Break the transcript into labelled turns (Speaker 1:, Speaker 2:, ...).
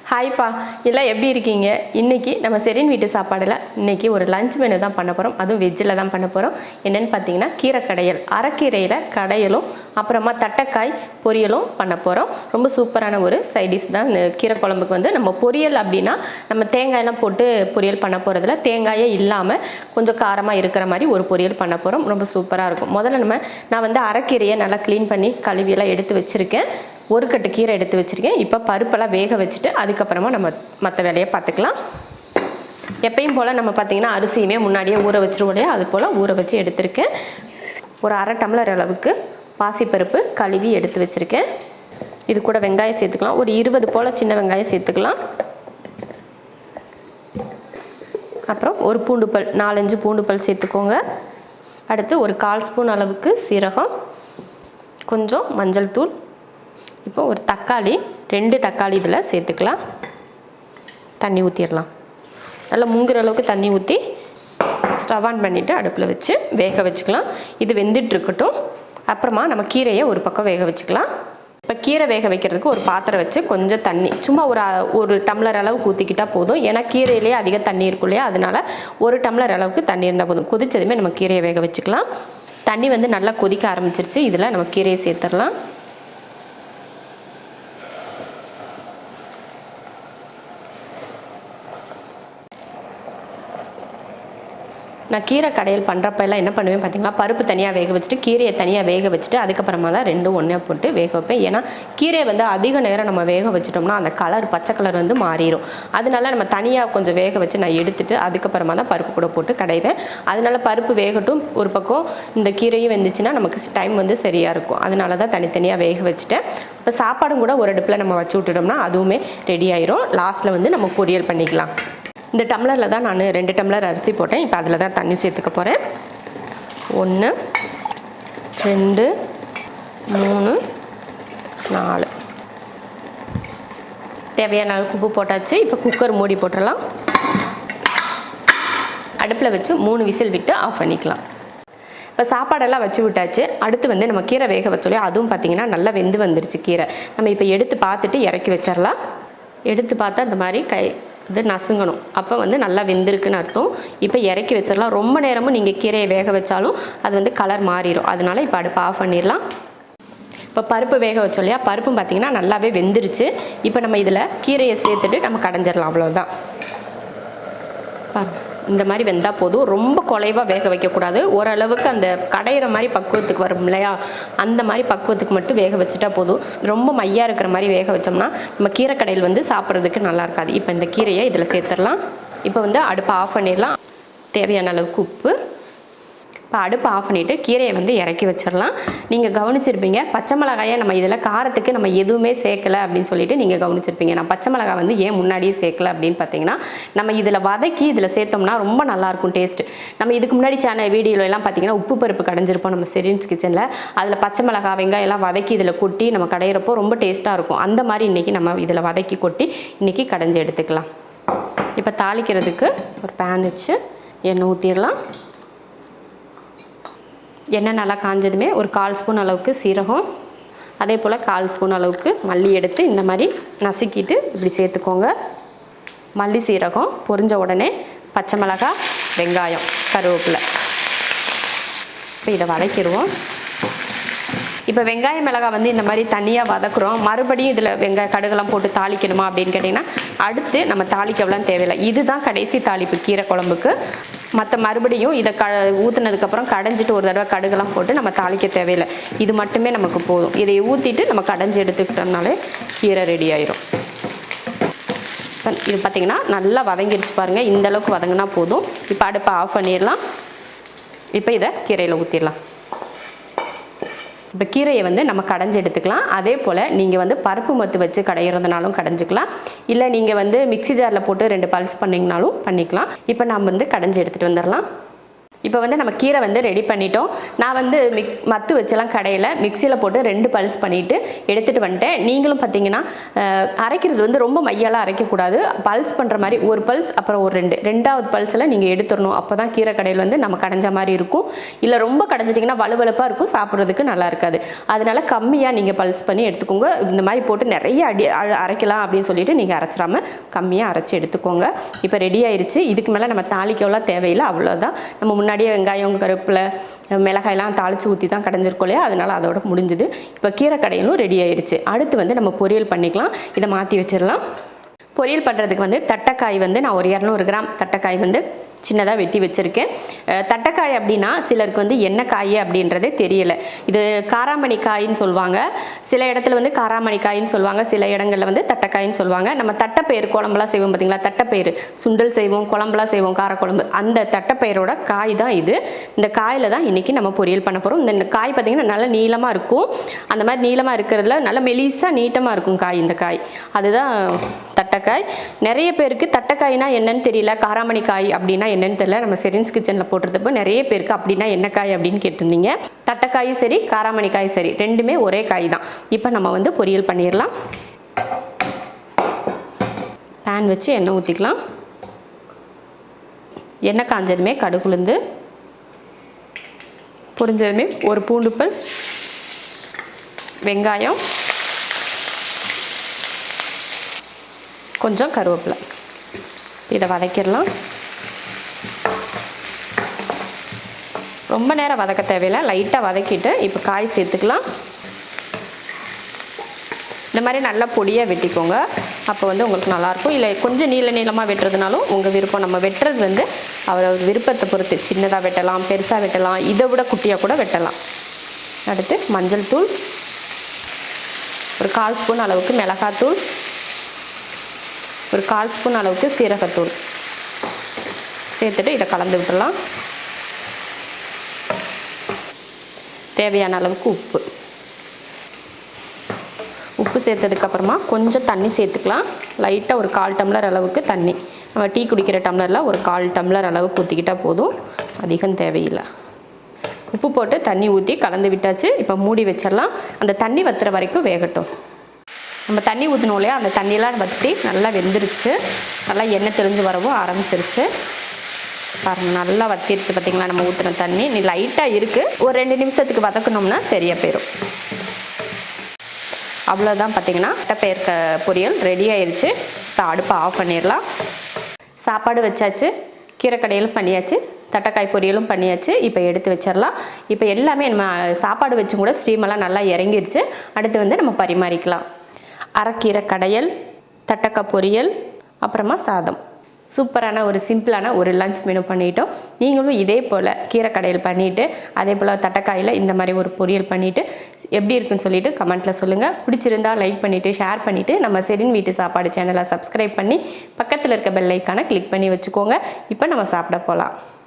Speaker 1: Hi பா, எல்லாம் எப்படி இருக்கீங்க? இன்றைக்கி நம்ம செரின் வீட்டு சாப்பாடில் இன்றைக்கி ஒரு லஞ்ச் மெனு தான் பண்ண போகிறோம். அதுவும் வெஜ்ஜில் தான் பண்ண போகிறோம். என்னென்னு பார்த்தீங்கன்னா கீரை கடையல், அரைக்கீரையில் கடையலும் அப்புறமா தட்டைக்காய் பொரியலும் பண்ண போகிறோம். ரொம்ப சூப்பரான ஒரு சைடிஷ் தான் இந்த கீரை குழம்புக்கு. நம்ம பொரியல் அப்படின்னா நம்ம தேங்காயெல்லாம் போட்டு பொரியல் பண்ண போகிறதுல தேங்காயே இல்லாமல் கொஞ்சம் காரமாக இருக்கிற மாதிரி ஒரு பொரியல் பண்ண போகிறோம். ரொம்ப சூப்பராக இருக்கும். முதல்ல நான் அரைக்கீரையை நல்லா க்ளீன் பண்ணி கழுவியெல்லாம் எடுத்து வச்சுருக்கேன். ஒரு கட்டு கீரை எடுத்து வச்சுருக்கேன். இப்போ பருப்பெல்லாம் வேக வச்சுட்டு அதுக்கப்புறமா நம்ம மற்ற வேலையை பார்த்துக்கலாம். எப்பயும் போல் நம்ம பார்த்திங்கன்னா அரிசியுமே முன்னாடியே ஊற வச்சுருவோம் இல்லையா, அது போல் ஊற வச்சு எடுத்திருக்கேன். ஒரு அரை டம்ளர் அளவுக்கு பாசிப்பருப்பு கழுவி எடுத்து வச்சுருக்கேன். இது கூட வெங்காயம் சேர்த்துக்கலாம். ஒரு 20 போல் சின்ன வெங்காயம் சேர்த்துக்கலாம். அப்புறம் ஒரு பூண்டுப்பல், 4-5 பூண்டுப்பல் சேர்த்துக்கோங்க. அடுத்து ஒரு 1/4 ஸ்பூன் அளவுக்கு சீரகம், கொஞ்சம் மஞ்சள் தூள். இப்போ ஒரு தக்காளி, 2 தக்காளி இதில் சேர்த்துக்கலாம். தண்ணி ஊற்றிடலாம். நல்லா முங்குற அளவுக்கு தண்ணி ஊற்றி ஸ்டவ் ஆன் பண்ணிவிட்டு அடுப்பில் வச்சு வேக வச்சுக்கலாம். இது வெந்துட்டுருக்கட்டும். அப்புறமா நம்ம கீரையை ஒரு பக்கம் வேக வச்சுக்கலாம். இப்போ கீரை வேக வைக்கிறதுக்கு ஒரு பாத்திரம் வச்சு கொஞ்சம் தண்ணி சும்மா ஒரு டம்ளர் அளவுக்கு ஊற்றிக்கிட்டால் போதும். ஏன்னா கீரையிலேயே அதிக தண்ணி இருக்கும் இல்லையா, அதனால் ஒரு டம்ளர் அளவுக்கு தண்ணி இருந்தால் போதும். கொதிச்சதுமே நம்ம கீரையை வேக வச்சுக்கலாம். தண்ணி நல்லா கொதிக்க ஆரம்பிச்சிருச்சு. இதில் நம்ம கீரையை சேர்த்துடலாம். நான் கீரை கடையல் பண்ணுறப்ப எல்லாம் என்ன பண்ணுவேன் பார்த்தீங்களா, பருப்பு தனியாக வேக வச்சுட்டு கீரையை தனியாக வேக வச்சுட்டு அதுக்கப்புறமா தான் ரெண்டும் ஒன்றே போட்டு வேக வைப்பேன். ஏன்னா கீரையை அதிக நேரம் நம்ம வேக வச்சிட்டோம்னா அந்த கலர் பச்சை கலர் மாறிடும். அதனால நம்ம தனியாக கொஞ்சம் வேக வச்சு நான் எடுத்துட்டு அதுக்கப்புறமா தான் பருப்பு கூட போட்டு கடைவேன். அதனால பருப்பு வேகட்டும், ஒரு பக்கம் இந்த கீரையும் வெந்துச்சுன்னா நமக்கு டைம் சரியாக இருக்கும். அதனால தான் தனித்தனியாக வேக வச்சுட்டேன். இப்போ சாப்பாடும் கூட ஒரு அடுப்பில் நம்ம வச்சு விட்டுட்டோம்னா அதுவுமே ரெடி ஆயிரும். லாஸ்ட்டில் நம்ம பொரியல் பண்ணிக்கலாம். இந்த டம்ளரில் தான் நான் 2 டம்ளர் அரிசி போட்டேன். இப்போ அதில் தான் தண்ணி சேர்த்துக்க போகிறேன். 1 2 3 4 தேவையான அளவுக்கு உப்பு போட்டாச்சு. இப்போ குக்கர் மூடி போட்டுடலாம். அடுப்பில் வச்சு 3 விசில் விட்டு ஆஃப் பண்ணிக்கலாம். இப்போ சாப்பாடெல்லாம் வச்சு விட்டாச்சு. அடுத்து நம்ம கீரை வேக வச்சோலையே, அதுவும் பார்த்திங்கன்னா நல்லா வெந்து வந்துருச்சு கீரை. நம்ம இப்போ எடுத்து பார்த்துட்டு இறக்கி வச்சிடலாம். எடுத்து பார்த்தா இந்த மாதிரி இது நசுங்கணும். அப்போ நல்லா வெந்திருக்குன்னு அர்த்தம். இப்போ இறக்கி வச்சிடலாம். ரொம்ப நேரமும் நீங்கள் கீரையை வேக வச்சாலும் அது கலர் மாறிடும். அதனால இப்போ அடுப்பு ஆஃப் பண்ணிடலாம். இப்போ பருப்பு வேக வச்சோம் இல்லையா, பருப்பும் பார்த்திங்கன்னா நல்லாவே வெந்துருச்சு. இப்போ நம்ம இதில் கீரையை சேர்த்துட்டு நம்ம கடைஞ்சிடலாம். அவ்வளோதான். இந்த மாதிரி வெந்தால் போதும். ரொம்ப குலைவாக வேக வைக்கக்கூடாது. ஓரளவுக்கு அந்த கடையிற மாதிரி பக்குவத்துக்கு வரும் இல்லையா, அந்த மாதிரி பக்குவத்துக்கு மட்டும் வேக வச்சுட்டா போதும். ரொம்ப மையாக இருக்கிற மாதிரி வேக வச்சோம்னா நம்ம கீரை கடையில் சாப்பிட்றதுக்கு நல்லா இருக்காது. இப்போ இந்த கீரையை இதில் சேர்த்துடலாம். இப்போ அடுப்பை ஆஃப் பண்ணிடலாம். தேவையான அளவுக்கு உப்பு. இப்போ அடுப்பை ஆஃப் பண்ணிவிட்டு கீரையை இறக்கி வச்சிடலாம். நீங்கள் கவனிச்சிருப்பீங்க, பச்சை மிளகாயை நம்ம இதில் காரத்துக்கு நம்ம எதுவுமே சேர்க்கலை அப்படின்னு சொல்லிட்டு நீங்கள் கவனிச்சிருப்பீங்க. நான் பச்சை மிளகாய் ஏன் முன்னாடியே சேர்க்கலை அப்படின்னு பார்த்தீங்கன்னா, நம்ம இதில் வதக்கி இதில் சேர்த்தோம்னா ரொம்ப நல்லாயிருக்கும் டேஸ்ட்டு. நம்ம இதுக்கு முன்னாடி வீடியோலாம் பார்த்தீங்கன்னா உப்பு பருப்பு கடைஞ்சிருப்போம் நம்ம செரின்ஸ் கிச்சனில். அதில் பச்சை மிளகாய் வெங்காயம் எல்லாம் வதக்கி இதில் கொட்டி நம்ம கடையிறப்போ ரொம்ப டேஸ்ட்டாக இருக்கும். அந்த மாதிரி இன்றைக்கி நம்ம இதில் வதக்கி கொட்டி இன்றைக்கி கடைஞ்சி எடுத்துக்கலாம். இப்போ தாளிக்கிறதுக்கு ஒரு பேன் வச்சு எண்ணெய் ஊற்றிடலாம். எண்ணெய் நல்லா காஞ்சதுமே ஒரு 1/4 ஸ்பூன் அளவுக்கு சீரகம், அதே போல் 1/4 ஸ்பூன் அளவுக்கு மல்லி எடுத்து இந்த மாதிரி நசுக்கிட்டு இப்படி சேர்த்துக்கோங்க. மல்லி சீரகம் பொரிஞ்ச உடனே பச்சை மிளகாய், வெங்காயம், கருவேப்பிலை. இப்போ இதை வதக்கிடுவோம். இப்போ வெங்காய மிளகாய் இந்த மாதிரி தனியாக வதக்குறோம். மறுபடியும் இதில் கடுகெல்லாம் போட்டு தாளிக்கணுமா அப்படின்னு கேட்டிங்கன்னா, அடுத்து நம்ம தாளிக்கவெல்லாம் தேவையில்லை. இதுதான் கடைசி தாளிப்பு கீரை குழம்புக்கு. மற்ற மறுபடியும் இதை ஊற்றுனதுக்கப்புறம் கடைஞ்சிட்டு ஒரு தடவை கடுகெல்லாம் போட்டு நம்ம தாளிக்க தேவையில்லை. இது மட்டுமே நமக்கு போதும். இதை ஊற்றிட்டு நம்ம கடைஞ்சி எடுத்துக்கிட்டோம்னாலே கீரை ரெடி ஆயிரும். இது பார்த்திங்கன்னா நல்லா வதங்கிடுச்சு பாருங்கள். இந்தளவுக்கு வதங்கினா போதும். இப்போ அடுப்பை ஆஃப் பண்ணிடலாம். இப்போ இதை கீரையில் ஊற்றிடலாம். இப்போ கீரையை நம்ம கடைஞ்சி எடுத்துக்கலாம். அதே போல் நீங்கள் பருப்பு மத்து வச்சு கடையிறதுனாலும் கடைஞ்சிக்கலாம். இல்லை நீங்கள் மிக்ஸி ஜாரில் போட்டு 2 பல்ஸ் பண்ணிங்கனாலும் பண்ணிக்கலாம். இப்போ நாம் கடைஞ்சி எடுத்துகிட்டு வந்துடலாம். இப்போ வந்து நம்ம கீரை வந்து ரெடி பண்ணிட்டோம். நான் வந்து மத்து வச்செல்லாம் கடையில் மிக்சியில் போட்டு 2 பல்ஸ் பண்ணிவிட்டு எடுத்துகிட்டு வந்துட்டேன். நீங்களும் பார்த்தீங்கன்னா அரைக்கிறது வந்து ரொம்ப மையெல்லாம் அரைக்கக்கூடாது. பல்ஸ் பண்ணுற மாதிரி ஒரு பல்ஸ் அப்புறம் ஒரு 2வது பல்ஸில் நீங்கள் எடுத்துடணும். அப்போ தான் கீரை கடையில் வந்து நம்ம கடைஞ்ச மாதிரி இருக்கும். இல்லை ரொம்ப கடைஞ்சிட்டிங்கன்னா வலுவலுப்பாக இருக்கும், சாப்பிட்றதுக்கு நல்லா இருக்காது. அதனால கம்மியாக நீங்கள் பல்ஸ் பண்ணி எடுத்துக்கோங்க. இந்த மாதிரி போட்டு நிறைய அரைக்கலாம் அப்படின்னு சொல்லிட்டு நீங்கள் அரைச்சிடாமல் கம்மியாக அரைச்சி எடுத்துக்கோங்க. இப்போ ரெடி ஆயிடுச்சு. இதுக்கு மேலே நம்ம தாளிக்கலாம் தேவையில்லை, அவ்வளோதான். நம்ம முன்னாடியே வெங்காயம் கருவேப்பிலை மிளகாயெல்லாம் தாளித்து ஊற்றி தான் கடைஞ்சிருக்கோம் இல்லையா, அதனால் அதோட முடிஞ்சுது. இப்போ கீரை கடையலும் ரெடி ஆயிடுச்சு. அடுத்து வந்து நம்ம பொரியல் பண்ணிக்கலாம். இதை மாற்றி வச்சிடலாம். பொரியல் பண்ணுறதுக்கு வந்து தட்டைக்காய் வந்து நான் ஒரு 200 கிராம் தட்டைக்காய் வந்து சின்னதாக வெட்டி வச்சுருக்கேன். தட்டைக்காய் அப்படின்னா சிலருக்கு வந்து என்ன காய் அப்படின்றதே தெரியலை. இது காராமணி காயின்னு சொல்லுவாங்க. சில இடத்துல வந்து காராமணி காயின்னு சொல்லுவாங்க, சில இடங்களில் வந்து தட்டைக்காயின்னு சொல்லுவாங்க. நம்ம தட்டைப்பயிறு குழம்புலாம் செய்வோம் பார்த்தீங்களா, தட்டைப்பயிறு சுண்டல் செய்வோம், குழம்புலாம் செய்வோம், காரக்குழம்பு, அந்த தட்டைப்பயிரோட காய் தான் இது. இந்த காயில் தான் இன்றைக்கி நம்ம பொரியல் பண்ண போகிறோம். இந்த காய் பார்த்திங்கன்னா நல்லா நீளமாக இருக்கும். அந்த மாதிரி நீளமாக இருக்கிறதுல நல்லா மெலிசாக நீட்டமாக இருக்கும் காய். இந்த காய் அதுதான் தட்டைக்காய். நிறைய பேருக்கு தட்டைக்காய்னா என்னன்னு தெரியல, காராமணி காய் அப்படின்னா என்னன்னு தெரியல. நம்ம ஷெரின்ஸ் கிச்சனில் போட்டிருந்தப்போ நிறைய பேருக்கு அப்படின்னா என்ன காய் அப்படின்னு கேட்டிருந்தீங்க. தட்டைக்காயும் சரி காராமணி காய் சரி ரெண்டுமே ஒரே காய் தான். இப்போ நம்ம வந்து பொரியல் பண்ணிடலாம். பேன் வச்சு எண்ணெய் ஊற்றிக்கலாம். எண்ணெய் காஞ்சதுமே கடுகு உளுந்து பொரிஞ்சதுமே ஒரு பூண்டு பல், வெங்காயம், கொஞ்சம் கருவேப்பிலை, இதை வதக்கிடலாம். ரொம்ப நேரம் வதக்க தேவையில்லை, லைட்டாக வதக்கிட்டு இப்போ காய் சேர்த்துக்கலாம். இந்த மாதிரி நல்லா பொடியாக வெட்டிக்கோங்க, அப்போ வந்து உங்களுக்கு நல்லாயிருக்கும். இல்லை கொஞ்சம் நீளமாக வெட்டுறதுனாலும் உங்கள் விருப்பம். நம்ம வெட்டுறது வந்து அவர் விருப்பத்தை பொறுத்து, சின்னதாக வெட்டலாம், பெருசாக வெட்டலாம், இதை விட குட்டியாக கூட வெட்டலாம். அடுத்து மஞ்சள் தூள், ஒரு 1/4 ஸ்பூன் அளவுக்கு மிளகாத்தூள், ஒரு 1/4 ஸ்பூன் அளவுக்கு சீரகத்தூள் சேர்த்துட்டு இதை கலந்து விட்டுடலாம். தேவையான அளவுக்கு உப்பு சேர்த்ததுக்கப்புறமா கொஞ்சம் தண்ணி சேர்த்துக்கலாம். லைட்டாக ஒரு 1/4 டம்ளர் அளவுக்கு தண்ணி. நம்ம டீ குடிக்கிற டம்ளரில் ஒரு 1/4 டம்ளர் அளவுக்கு ஊற்றிக்கிட்டால் போதும், அதிகம் தேவையில்லை. உப்பு போட்டு தண்ணி ஊற்றி கலந்து விட்டாச்சு. இப்போ மூடி வச்சிடலாம். அந்த தண்ணி வத்துற வரைக்கும் வேகட்டும். நம்ம தண்ணி ஊற்றினோம் இல்லையா, அந்த தண்ணியெல்லாம் வற்றி நல்லா வெந்துருச்சு. நல்லா எண்ணெய் தெளிஞ்சு வரவும் ஆரம்பிச்சிருச்சு. பாருங்கள் நல்லா வத்திருச்சு பார்த்திங்களா. நம்ம ஊற்றின தண்ணி நீ லைட்டாக இருக்குது, ஒரு 2 நிமிஷத்துக்கு வதக்கணும்னா சரியாக போயிடும். அவ்வளோதான். பார்த்திங்கன்னா தட்டைப்பயிறு பொரியல் ரெடி ஆயிடுச்சு. இப்போ அடுப்பை ஆஃப் பண்ணிடலாம். சாப்பாடு வச்சாச்சு, கீரை கடையிலும் பண்ணியாச்சு, தட்டைக்காய் பொரியலும் பண்ணியாச்சு. இப்போ எடுத்து வச்சிடலாம். இப்போ எல்லாமே நம்ம சாப்பாடு வச்சு கூட ஸ்டீமெல்லாம் நல்லா இறங்கிடுச்சு. அடுத்து வந்து நம்ம பரிமாறிக்கலாம். அரைக்கீரை கடையல், தட்டைக்காய் பொரியல், அப்புறமா சாதம். சூப்பரான ஒரு சிம்பிளான ஒரு லஞ்ச் மெனு பண்ணிட்டோம். நீங்களும் இதே போல் கீரை கடையல் பண்ணிவிட்டு அதே போல் தட்டைக்காயில் இந்த மாதிரி ஒரு பொரியல் பண்ணிவிட்டு எப்படி இருக்குன்னு சொல்லிவிட்டு கமெண்ட்டில் சொல்லுங்கள். பிடிச்சிருந்தா லைக் பண்ணிவிட்டு ஷேர் பண்ணிவிட்டு நம்ம ஷெரின் வீட்டு சாப்பாடு சேனலை சப்ஸ்கிரைப் பண்ணி பக்கத்தில் இருக்க பெல் ஐக்கானை கிளிக் பண்ணி வச்சுக்கோங்க. இப்போ நம்ம சாப்பிட போகலாம்.